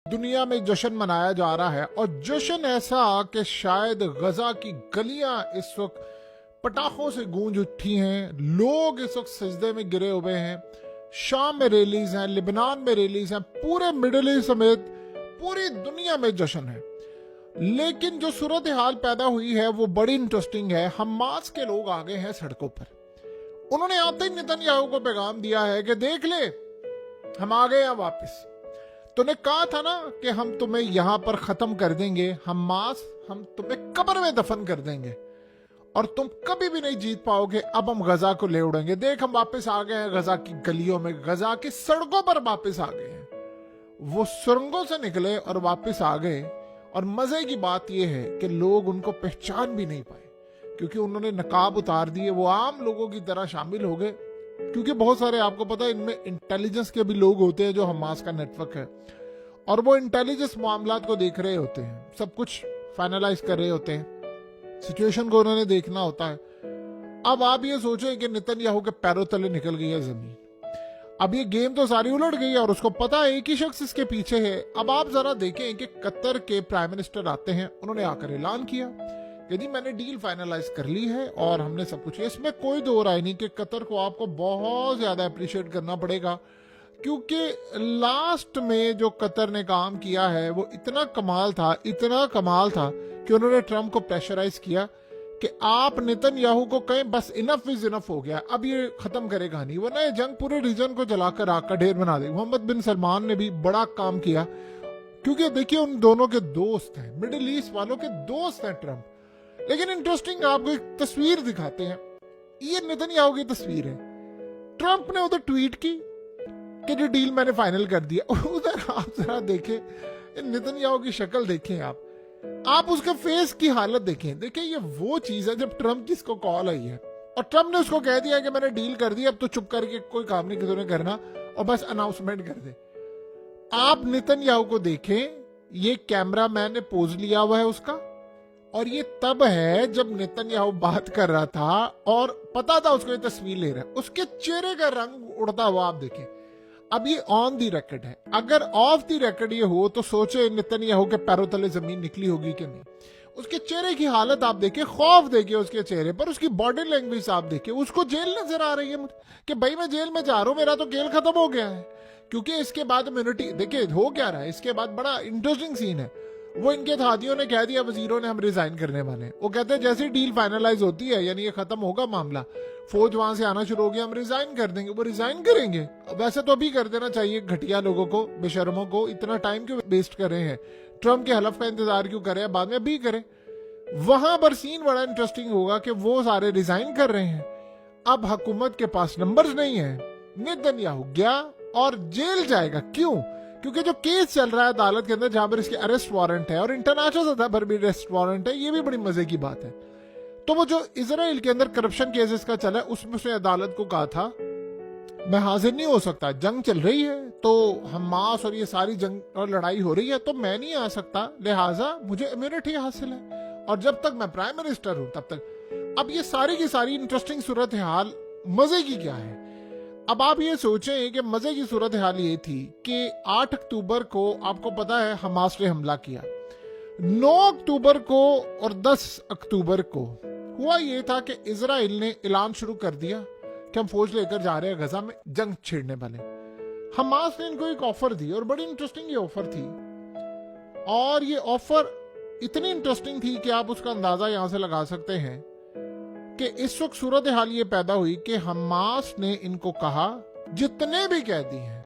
दुनिया में जश्न मनाया जा रहा है और जश्न ऐसा कि शायद गजा की गलियां इस वक्त पटाखों से गूंज उठी हैं। लोग इस वक्त सजदे में गिरे हुए हैं। शाम में रैलीज हैं, लिबनान में रैलीज हैं, पूरे मिडिल ईस्ट समेत पूरी दुनिया में जश्न है। लेकिन जो सूरत हाल पैदा हुई है वो बड़ी इंटरेस्टिंग है। हमास के लोग आ गए हैं सड़कों पर। उन्होंने आते ही नेतन्याहू को पैगाम दिया है कि देख ले, हम आ गए हैं वापस। तूने कहा था ना कि हम तुम्हें यहां पर खत्म कर देंगे, हमास, हम तुम्हें कब्र में दफन कर देंगे और तुम कभी भी नहीं जीत पाओगे। अब हम गजा को ले उड़ेंगे। देख, हम वापस आ गए हैं गजा की गलियों में, गजा की सड़कों पर वापस आ गए हैं। वो सुरंगों से निकले और वापस आ गए। और मजे की बात यह है कि लोग उनको पहचान भी नहीं पाए क्योंकि उन्होंने नकाब उतार दिए। वो आम लोगों की तरह शामिल हो गए क्योंकि बहुत सारे, आपको पता है, इनमें इंटेलिजेंस के भी लोग होते हैं जो हमास का नेटवर्क है और वो इंटेलिजेंस मामलात को देख रहे होते हैं, सब कुछ फाइनलाइज कर रहे होते हैं, सिचुएशन को उन्होंने देखना होता है। अब आप ये सोचें कि नेतन्याहू के पैरों तले निकल गई है जमीन। अब ये गेम तो सारी उलट गई है और उसको पता है एक ही शख्स इसके पीछे है। अब आप जरा देखें कि कतर के प्राइम मिनिस्टर आते हैं, उन्होंने आकर ऐलान किया कि जी मैंने डील फाइनलाइज कर ली है और हमने सब कुछ। इसमें कोई दो राय नहीं कि कतर को आपको बहुत ज्यादा अप्रिशिएट करना पड़ेगा क्योंकि लास्ट में जो कतर ने काम किया है वो इतना कमाल था, इतना कमाल था कि उन्होंने ट्रंप को प्रेशराइज किया कि आप नेतन्याहू को कहें बस इनफ इज इनफ हो गया, अब ये खत्म करेगा नहीं, वरना ये जंग पूरे रीजन को जलाकर आग का ढेर बना देगी। मोहम्मद बिन सलमान ने भी बड़ा काम किया क्योंकि देखिए उन दोनों के दोस्त हैं, मिडिल ईस्ट वालों के दोस्त हैं ट्रंप। लेकिन इंटरेस्टिंग, आपको एक तस्वीर दिखाते हैं। ये नेतन्याहू की तस्वीर है। ट्रंप ने उधर ट्वीट की कि जो डील मैंने फाइनल कर दिया। उधर आप जरा देखें नेतन्याहू की शक्ल, देखें आप उसके फेस की हालत देखें। देखिए ये वो चीज है जब ट्रंप की इसको कॉल आई है और ट्रंप ने उसको कह दिया कि मैंने डील कर दी, अब तो चुप करके कोई काम नहीं किसी ने करना और बस अनाउंसमेंट कर दे। आप नेतन्याहू को देखें, ये कैमरा मैन ने पोज लिया हुआ है उसका, और ये तब है जब नेतन्याहू बात कर रहा था और पता था उसको ये तस्वीर ले रहा है। उसके चेहरे का रंग उड़ता हुआ आप देखें। अब ये ऑन दी रिकॉर्ड है, अगर ऑफ दी रिकॉर्ड ये हो तो सोचे नेतन्याहू के पैरों तले जमीन निकली होगी कि नहीं। उसके चेहरे की हालत आप देखिए, खौफ देखिए उसके चेहरे पर, उसकी बॉडी लैंग्वेज आप देखिए। उसको जेल नजर आ रही है कि भाई मैं जेल में जा रहा हूं, मेरा तो खेल खत्म हो गया है। क्योंकि इसके बाद इम्यूनिटी, देखिए हो क्या रहा है इसके बाद, बड़ा इंटरेस्टिंग सीन है। वो इनके हाथियों ने कह दिया, वजीरों ने, हम रिजाइन करने वाले हैं। वो कहते हैं जैसे डील फाइनलाइज होती है, यानी ये खत्म होगा मामला, फौज वहां से आना शुरू हो गया, हम रिजाइन कर देंगे। वो रिजाइन करेंगे। वैसे तो अभी कर देना चाहिए, घटिया लोगों को, बेशर्मों को इतना टाइम क्यों वेस्ट कर रहे हैं, ट्रंप के हलफ का इंतजार क्यों कर रहे हैं, बाद में अभी करें। वहां पर सीन बड़ा इंटरेस्टिंग होगा कि वो सारे रिजाइन कर रहे हैं। अब हुकूमत के पास नंबर्स नहीं है, नेतन्याहू गया और जेल जाएगा। क्यों? क्योंकि जो केस चल रहा है अदालत के अंदर जहां पर इसके अरेस्ट वारंट है और इंटरनेशनल सतह पर भी अरेस्ट वारंट है, ये भी बड़ी मजे की बात है। तो वो जो इजराइल के अंदर करप्शन केसेस का चला है, उसमें से अदालत को कहा था मैं हाजिर नहीं हो सकता, जंग चल रही है, तो हमास और ये सारी जंग और लड़ाई हो रही है, तो मैं नहीं आ सकता, लिहाजा मुझे इम्यूनिटी हासिल है और जब तक मैं प्राइम मिनिस्टर हूं तब तक। अब ये सारी की सारी इंटरेस्टिंग सूरत हाल मजे की क्या है। अब आप ये सोचें कि मजे की सूरत हाल ये थी कि 8 अक्टूबर को आपको पता है हमास ने हमला किया, 9 अक्टूबर को और 10 अक्टूबर को हुआ ये था कि इजराइल ने ऐलान शुरू कर दिया कि हम फौज लेकर जा रहे हैं गजा में, जंग छेड़ने वाले। हमास ने इनको एक ऑफर दी और बड़ी इंटरेस्टिंग ये ऑफर थी, और ये ऑफर इतनी इंटरेस्टिंग थी कि आप उसका अंदाजा यहां से लगा सकते हैं कि इस वक्त सूरत हाल ये पैदा हुई कि हमास ने इनको कहा जितने भी कैदी हैं